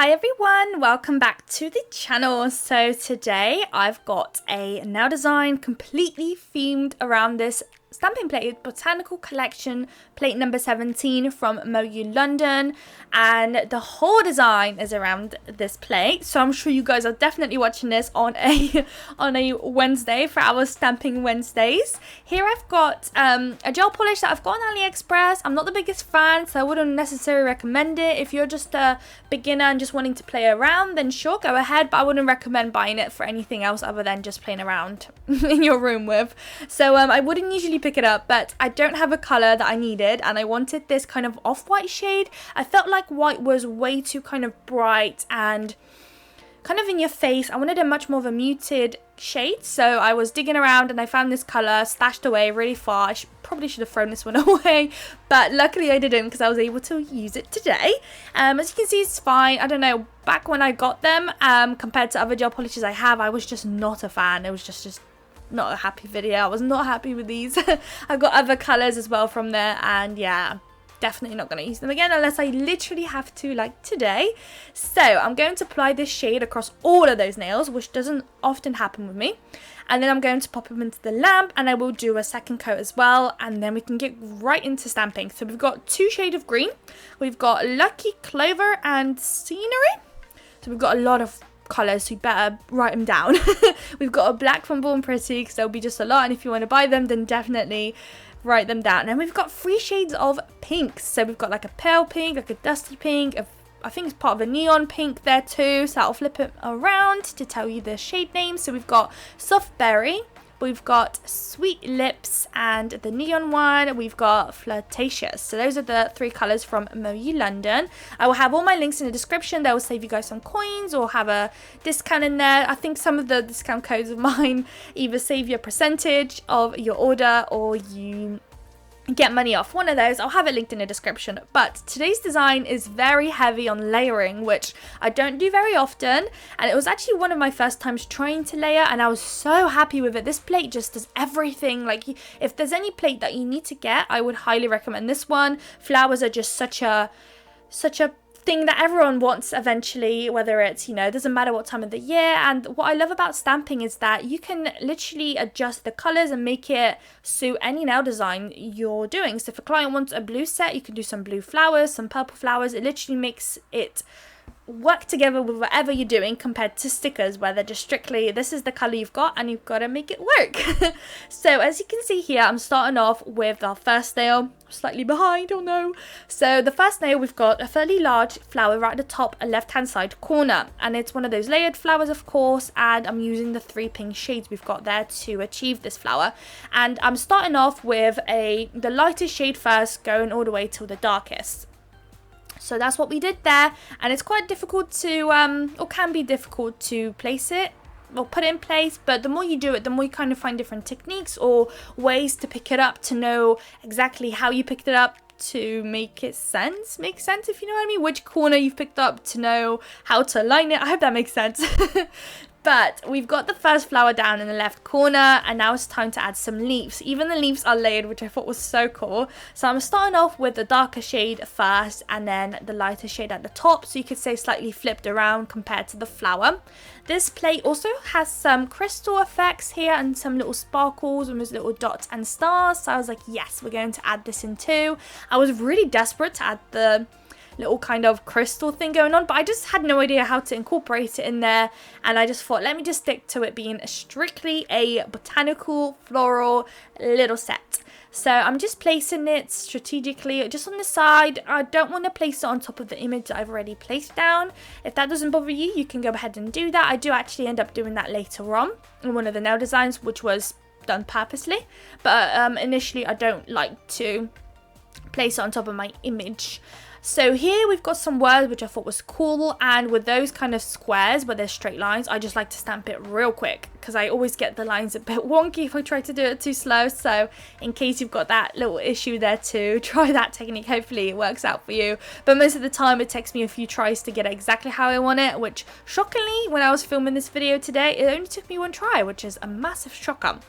Hi everyone, welcome back to the channel. So today I've got a nail design completely themed around this stamping plate, Botanical Collection plate number 17 from MoYou London, and the whole design is around this plate. So I'm sure you guys are definitely watching this on a Wednesday for our Stamping Wednesdays. Here I've got a gel polish that I've got on AliExpress. I'm not the biggest fan, so I wouldn't necessarily recommend it. If you're just a beginner and just wanting to play around, then sure, go ahead, but I wouldn't recommend buying it for anything else other than just playing around in your room with. So I wouldn't usually pick it up, but I don't have a color that I needed and I wanted this kind of off-white shade. I felt like white was way too kind of bright and kind of in your face. I wanted a much more of a muted shade, so I was digging around and I found this color stashed away really far. I probably should have thrown this one away, but luckily I didn't because I was able to use it today. As you can see, it's fine. I don't know, back when I got them, compared to other gel polishes I have, I was just not a fan. It was just not a happy video. I was not happy with these. I've got other colors as well from there, and yeah, definitely not going to use them again unless I literally have to, like today. So I'm going to apply this shade across all of those nails, which doesn't often happen with me, and then I'm going to pop them into the lamp and I will do a second coat as well, and then we can get right into stamping. So we've got two shades of green, we've got Lucky Clover and Scenery, so we've got a lot of colours, so you better write them down. We've got a black from Born Pretty because there'll be just a lot, and if you want to buy them then definitely write them down. And we've got three shades of pinks, so we've got like a pale pink, like a dusty pink, I think it's part of a neon pink there too, so I'll flip it around to tell you the shade names. So we've got Soft Berry, we've got Sweet Lips, and the neon one we've got Flirtatious. So those are the three colours from MoYou London. I will have all my links in the description. That will save you guys some coins or have a discount in there. I think some of the discount codes of mine either save you a percentage of your order or you get money off. One of those, I'll have it linked in the description. But today's design is very heavy on layering, which I don't do very often, and it was actually one of my first times trying to layer, and I was so happy with it. This plate just does everything. Like, if there's any plate that you need to get, I would highly recommend this one. Flowers are just such a thing that everyone wants eventually, whether it's, you know, it doesn't matter what time of the year. And what I love about stamping is that you can literally adjust the colors and make it suit any nail design you're doing. So if a client wants a blue set, you can do some blue flowers, some purple flowers. It literally makes it work together with whatever you're doing, compared to stickers where they're just strictly, this is the color you've got and you've got to make it work. So as you can see here, I'm starting off with our first nail. Slightly behind, oh no. So the first nail, we've got a fairly large flower right at the top left hand side corner, and it's one of those layered flowers, of course, and I'm using the three pink shades we've got there to achieve this flower. And I'm starting off with the lightest shade first, going all the way till the darkest. So that's what we did there, and it's quite difficult to, or can be difficult to place it or put it in place, but the more you do it, the more you kind of find different techniques or ways to pick it up, to know exactly how you picked it up, to make sense, if you know what I mean, which corner you've picked up, to know how to align it. I hope that makes sense. But we've got the first flower down in the left corner, and now it's time to add some leaves. Even the leaves are layered, which I thought was so cool. So I'm starting off with the darker shade first and then the lighter shade at the top, so you could say slightly flipped around compared to the flower. This plate also has some crystal effects here and some little sparkles and those little dots and stars, so I was like, yes, we're going to add this in too. I was really desperate to add the little kind of crystal thing going on, but I just had no idea how to incorporate it in there, and I just thought, let me just stick to it being strictly a botanical floral little set. So I'm just placing it strategically just on the side. I don't want to place it on top of the image that I've already placed down. If that doesn't bother you, you can go ahead and do that. I do actually end up doing that later on in one of the nail designs, which was done purposely, but initially I don't like to place it on top of my image. So here we've got some words which I thought was cool, and with those kind of squares where there's straight lines, I just like to stamp it real quick because I always get the lines a bit wonky if I try to do it too slow. So in case you've got that little issue there too, try that technique. Hopefully it works out for you, but most of the time it takes me a few tries to get it exactly how I want it, which shockingly, when I was filming this video today, it only took me one try, which is a massive shocker.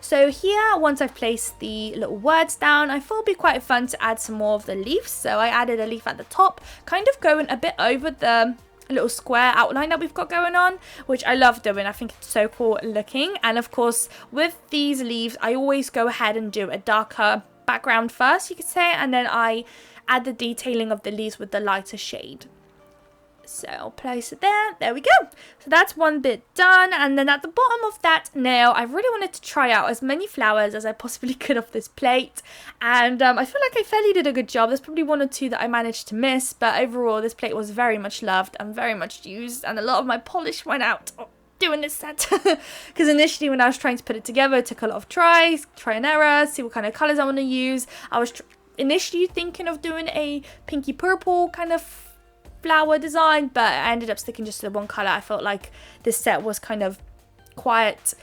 So here, once I've placed the little words down, I thought it'd be quite fun to add some more of the leaves. So I added a leaf at the top, kind of going a bit over the little square outline that we've got going on, which I love doing. I think it's so cool looking. And of course, with these leaves, I always go ahead and do a darker background first, you could say, and then I add the detailing of the leaves with the lighter shade. So I'll place it there we go. So that's one bit done, and then at the bottom of that nail, I really wanted to try out as many flowers as I possibly could off this plate, and I feel like I fairly did a good job. There's probably one or two that I managed to miss, but overall this plate was very much loved and very much used, and a lot of my polish went out doing this set because initially when I was trying to put it together, it took a lot of try and error, see what kind of colors I want to use. I was initially thinking of doing a pinky purple kind of flower design, but I ended up sticking just to the one color. I felt like this set was kind of quite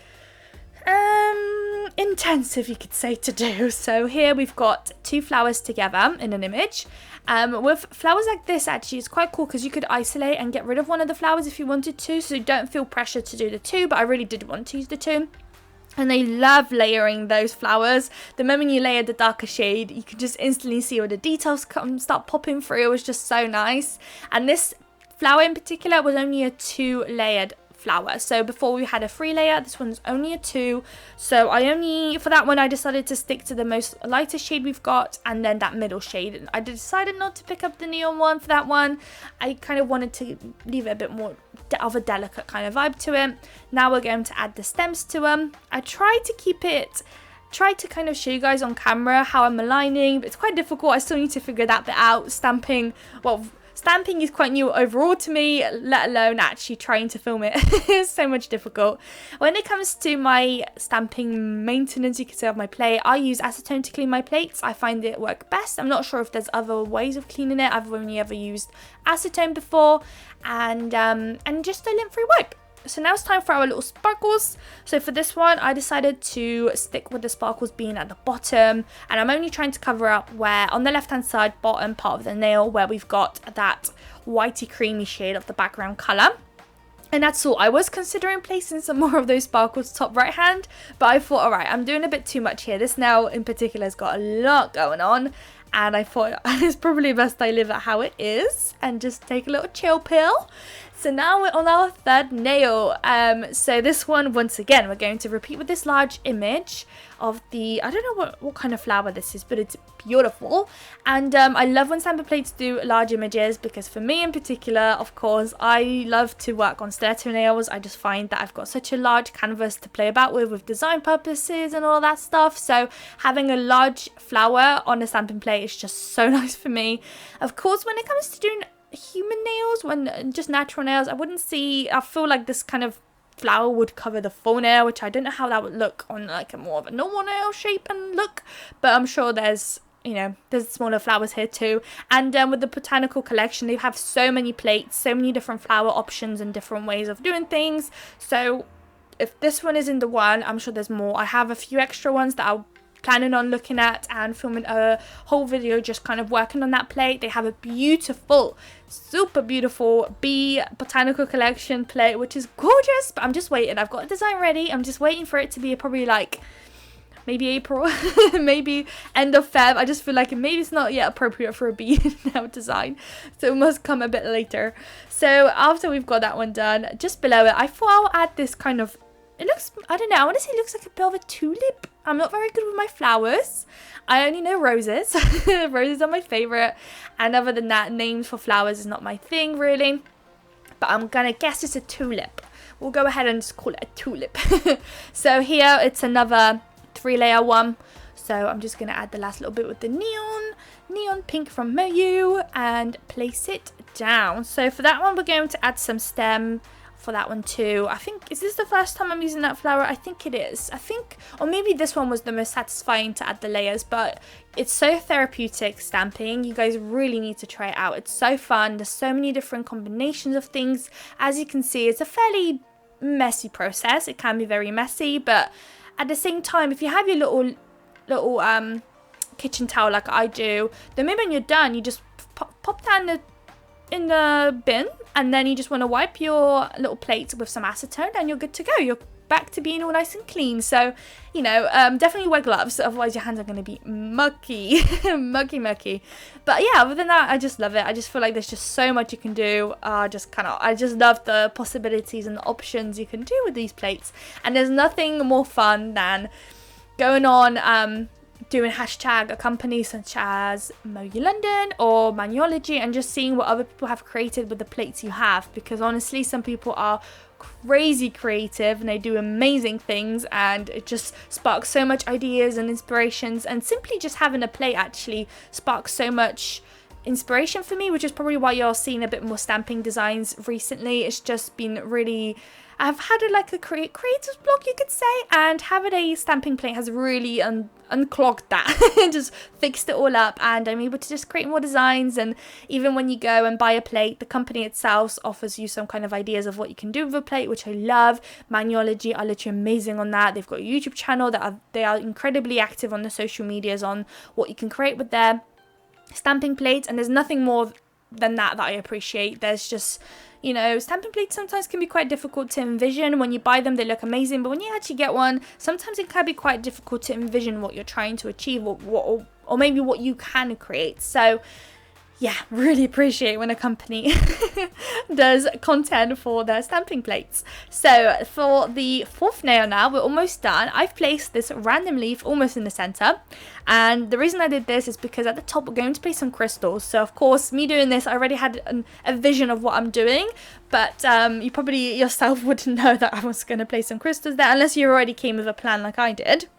intensive, you could say, to do. So here we've got two flowers together in an image. With flowers like this, actually, it's quite cool because you could isolate and get rid of one of the flowers if you wanted to, so you don't feel pressure to do the two, but I really did want to use the two. And I love layering those flowers. The moment you layer the darker shade, you can just instantly see all the details start popping through. It was just so nice. And this flower in particular was only a 2-layered flower. So before we had a 3-layer, this one's only a 2. So for that one, I decided to stick to the most lighter shade we've got, and then that middle shade. I decided not to pick up the neon one for that one. I kind of wanted to leave it a bit more of a delicate kind of vibe to it. Now we're going to add the stems to them. I tried to kind of show you guys on camera how I'm aligning, but it's quite difficult. I still need to figure that bit out. Stamping is quite new overall to me, let alone actually trying to film it. It's so much difficult. When it comes to my stamping maintenance, you could say, of my plate, I use acetone to clean my plates. I find it work best. I'm not sure if there's other ways of cleaning it. I've only ever used acetone before, and just a lint-free wipe. So now it's time for our little sparkles. So for this one, I decided to stick with the sparkles being at the bottom, and I'm only trying to cover up where on the left hand side bottom part of the nail where we've got that whitey creamy shade of the background color. And that's all. I was considering placing some more of those sparkles top right hand, but I thought, alright, I'm doing a bit too much here. This nail in particular has got a lot going on, and I thought it's probably best I leave it how it is and just take a little chill pill. So now we're on our third nail. So this one, once again, we're going to repeat with this large image of the, I don't know what kind of flower this is, but it's beautiful. And I love when Stampin' Plates do large images, because for me in particular, of course, I love to work on stiletto nails. I just find that I've got such a large canvas to play about with design purposes and all that stuff. So having a large flower on a Stampin' Plate is just so nice for me. Of course, when it comes to doing human nails, when just natural nails, I feel like this kind of flower would cover the full nail, which I don't know how that would look on like a more of a normal nail shape and look, but I'm sure there's smaller flowers here too. And with the botanical collection, they have so many plates, so many different flower options and different ways of doing things. So if this one isn't the one, I'm sure there's more. I have a few extra ones that I'll planning on looking at and filming a whole video just kind of working on that plate. They have a beautiful, super beautiful bee botanical collection plate, which is gorgeous, but I'm just waiting. I've got a design ready. I'm just waiting for it to be probably like maybe April, maybe end of Feb. I just feel like maybe it's not yet appropriate for a bee now design, so it must come a bit later. So after we've got that one done, just below it, I thought I'll add this kind of, it looks, I don't know, I want to say it looks like a bit of a tulip. I'm not very good with my flowers. I only know roses. Roses are my favourite. And other than that, names for flowers is not my thing, really. But I'm going to guess it's a tulip. We'll go ahead and just call it a tulip. So here, it's another 3-layer one. So I'm just going to add the last little bit with the neon pink from Moyu, and place it down. So for that one, we're going to add some stem. For that one too. I think, is this the first time I'm using that flower? I think it is. Or maybe this one was the most satisfying to add the layers, but it's so therapeutic stamping. You guys really need to try it out. It's so fun. There's so many different combinations of things. As you can see, it's a fairly messy process. It can be very messy, but at the same time, if you have your little kitchen towel like I do, the moment you're done, you just pop that in the bin, and then you just want to wipe your little plates with some acetone and you're good to go. You're back to being all nice and clean. So, you know, definitely wear gloves, otherwise your hands are going to be mucky, mucky. But yeah, other than that, I just love it. I just feel like there's just so much you can do. I just love the possibilities and the options you can do with these plates. And there's nothing more fun than going on, doing hashtag a company such as Mogi London or Manuology and just seeing what other people have created with the plates you have, because honestly some people are crazy creative and they do amazing things, and it just sparks so much ideas and inspirations, and simply just having a plate actually sparks so much inspiration for me, which is probably why you're seeing a bit more stamping designs recently. It's just been really, I've had a creator's block, you could say, and having a stamping plate has really unclogged that just fixed it all up, and I'm able to just create more designs. And even when you go and buy a plate, the company itself offers you some kind of ideas of what you can do with a plate, which I love. Manuology are literally amazing on that. They've got a YouTube channel they are incredibly active on the social medias on what you can create with their stamping plates, and there's nothing more than that I appreciate. There's just, you know, stamping plates sometimes can be quite difficult to envision. When you buy them, they look amazing, but when you actually get one, sometimes it can be quite difficult to envision what you're trying to achieve, or maybe what you can create. So yeah, really appreciate when a company does content for their stamping plates. So for the fourth nail now, we're almost done. I've placed this random leaf almost in the center, and the reason I did this is because at the top we're going to place some crystals. So of course, me doing this, I already had a vision of what I'm doing, but you probably yourself wouldn't know that I was going to place some crystals there unless you already came with a plan like I did.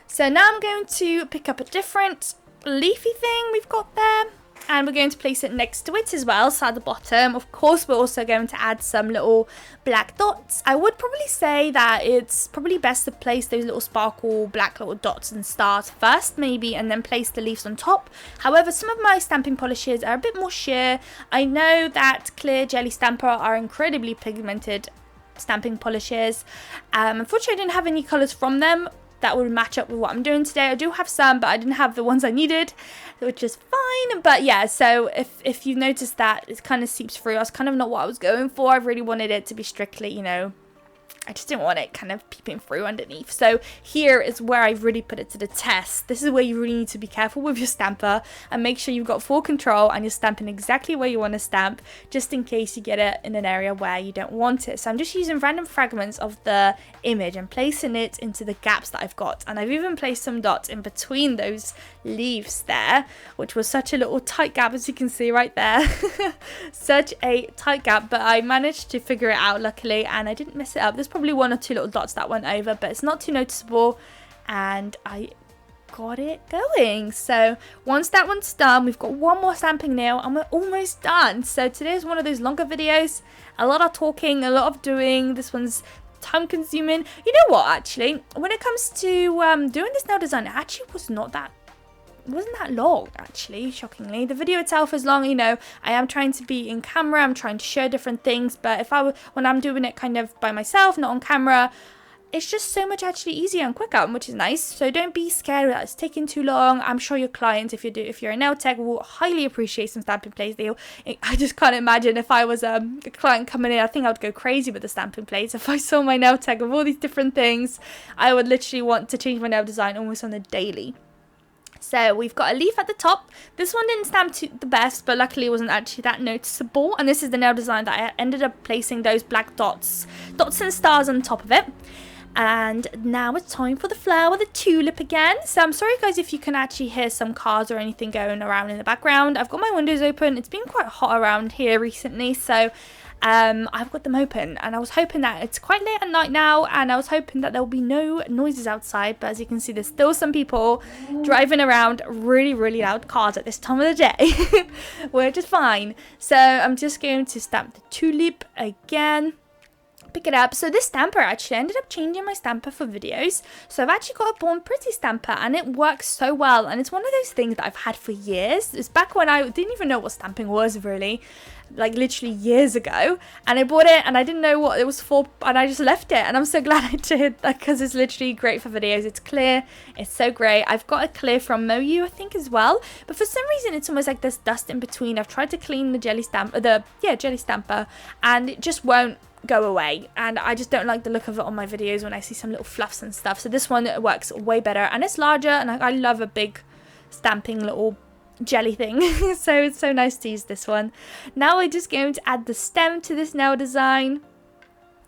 So now I'm going to pick up a different leafy thing we've got there, and we're going to place it next to it as well. So at the bottom, of course, we're also going to add some little black dots. I would probably say that it's probably best to place those little sparkle black little dots and stars first maybe, and then place the leaves on top. However, some of my stamping polishes are a bit more sheer. I know that Clear Jelly Stamper are incredibly pigmented stamping polishes. Unfortunately, I didn't have any colours from them that would match up with what I'm doing today. I do have some, but I didn't have the ones I needed, which is fine. But yeah, so if you've noticed that it kind of seeps through, that's kind of not what I was going for. I really wanted it to be strictly, you know, I just didn't want it kind of peeping through underneath. So here is where I really put it to the test. This is where you really need to be careful with your stamper and make sure you've got full control and you're stamping exactly where you want to stamp, just in case you get it in an area where you don't want it. So I'm just using random fragments of the image and placing it into the gaps that I've got. And I've even placed some dots in between those leaves there, which was such a little tight gap, as you can see right there. Such a tight gap, but I managed to figure it out luckily, and I didn't mess it up. There's probably one or two little dots that went over, but it's not too noticeable, and I got it going. So once that one's done, we've got one more stamping nail and we're almost done. So today's one of those longer videos, a lot of talking, a lot of doing. This one's time consuming. You know what, actually, when it comes to doing this nail design, it actually wasn't that long, actually, shockingly. The video itself is long, you know, I am trying to be in camera, I'm trying to show different things, but when I'm doing it kind of by myself, not on camera, it's just so much actually easier and quicker, which is nice. So don't be scared that it's taking too long. I'm sure your clients, if you're a nail tech, will highly appreciate some stamping plates. I just can't imagine if I was a client coming in, I think I would go crazy with the stamping plates. If I saw my nail tech with all these different things, I would literally want to change my nail design almost on a daily. So we've got a leaf at the top. This one didn't stamp the best, but luckily it wasn't actually that noticeable. And this is the nail design that I ended up placing those black dots and stars on top of it. And now it's time for the flower, the tulip again. So I'm sorry guys if you can actually hear some cars or anything going around in the background. I've got my windows open. It's been quite hot around here recently, so I've got them open, and I was hoping that it's quite late at night now, and I was hoping that there will be no noises outside, but as you can see, there's still some people driving around really, really loud cars at this time of the day, which is fine. So I'm just going to stamp the tulip again. Pick it up. So this stamper actually ended up changing my stamper for videos. So I've actually got a Born Pretty stamper, and it works so well, and it's one of those things that I've had for years. It's back when I didn't even know what stamping was, really, like literally years ago, and I bought it and I didn't know what it was for, and I just left it, and I'm so glad I did, because it's literally great for videos. It's clear, it's so great. I've got a clear from Moyu, I think, as well, but for some reason it's almost like there's dust in between. I've tried to clean the jelly stamper, and it just won't go away, and I just don't like the look of it on my videos when I see some little fluffs and stuff. So this one works way better, and it's larger, and I love a big stamping little jelly thing. So it's so nice to use this one. Now we're just going to add the stem to this nail design,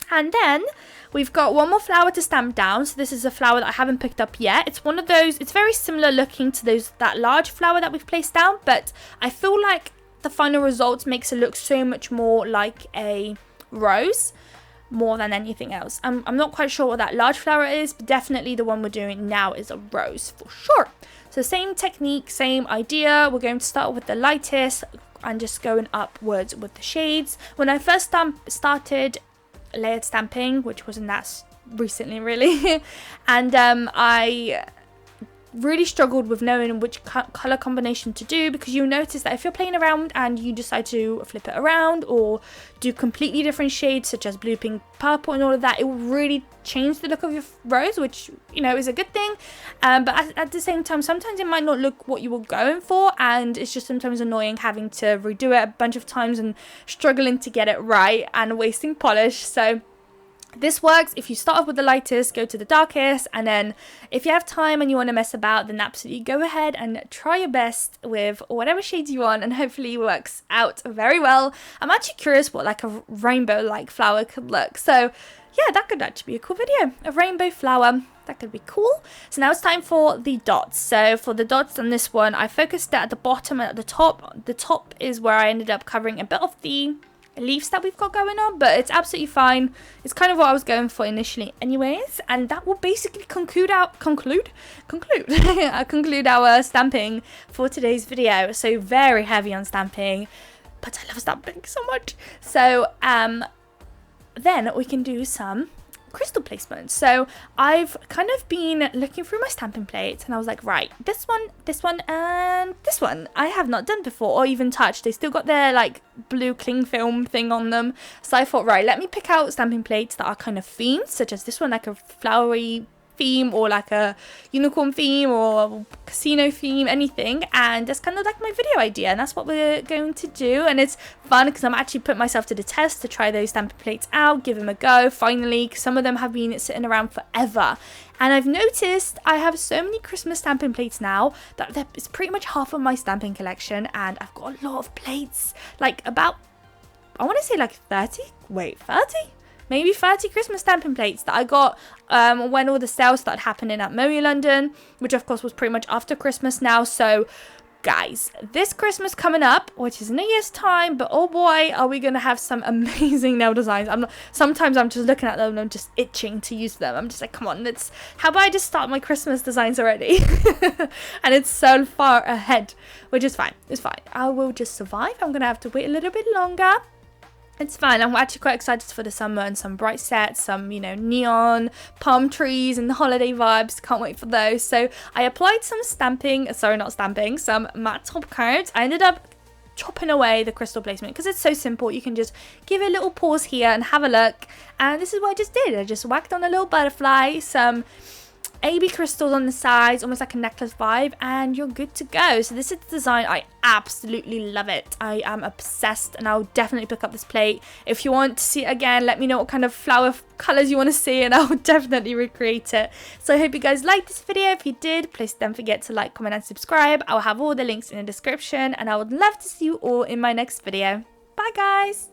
and then we've got one more flower to stamp down. So this is a flower that I haven't picked up yet. It's one of those, it's very similar looking to that large flower that we've placed down, but I feel like the final result makes it look so much more like a rose more than anything else. I'm not quite sure what that large flower is, but definitely the one we're doing now is a rose for sure. So same technique, same idea. We're going to start with the lightest and just going upwards with the shades. When I first started layered stamping, which wasn't that recently really, and I really struggled with knowing which color combination to do, because you notice that if you're playing around and you decide to flip it around or do completely different shades such as blue, pink, purple and all of that, it will really change the look of your rose, which, you know, is a good thing, but at the same time sometimes it might not look what you were going for, and it's just sometimes annoying having to redo it a bunch of times and struggling to get it right and wasting polish. So this works if you start off with the lightest, go to the darkest, and then if you have time and you want to mess about, then absolutely go ahead and try your best with whatever shades you want, and hopefully it works out very well. I'm actually curious what like a rainbow like flower could look, so yeah, that could actually be a cool video. A rainbow flower, that could be cool. So now it's time for the dots. So for the dots on this one, I focused at the bottom and at the top. The top is where I ended up covering a bit of the leaves that we've got going on, but it's absolutely fine. It's kind of what I was going for initially anyways, and that will basically conclude our stamping for today's video. So very heavy on stamping, but I love stamping so much. So then we can do some crystal placement. So I've kind of been looking through my stamping plates, and I was like, right, this one, and this one I have not done before or even touched. They still got their like blue cling film thing on them, so I thought, right, let me pick out stamping plates that are kind of themed, such as this one, like a flowery theme or like a unicorn theme or casino theme, anything, and that's kind of like my video idea, and that's what we're going to do. And it's fun because I'm actually putting myself to the test to try those stamping plates out, give them a go finally, because some of them have been sitting around forever, and I've noticed I have so many Christmas stamping plates now that it's pretty much half of my stamping collection, and I've got a lot of plates, like about, I want to say like 30 maybe 30 Christmas stamping plates that I got when all the sales started happening at Moe London, which of course was pretty much after Christmas now. So guys, this Christmas coming up, which is in a year's time, but oh boy, are we gonna have some amazing nail designs. Sometimes I'm just looking at them and I'm just itching to use them. I'm just like, come on, how about I just start my Christmas designs already? And it's so far ahead, which is fine. It's fine. I will just survive. I'm gonna have to wait a little bit longer. It's fine. I'm actually quite excited for the summer and some bright sets, some, you know, neon, palm trees and the holiday vibes. Can't wait for those. So I applied some some matte top coat. I ended up chopping away the crystal placement because it's so simple. You can just give it a little pause here and have a look. And this is what I just did. I just whacked on a little butterfly, some AB crystals on the sides, almost like a necklace vibe, and you're good to go. So this is the design. I absolutely love it. I am obsessed, and I'll definitely pick up this plate. If you want to see it again, let me know what kind of flower colors you want to see, and I'll definitely recreate it. So I hope you guys liked this video. If you did, please don't forget to like, comment and subscribe. I'll have all the links in the description, and I would love to see you all in my next video. Bye guys.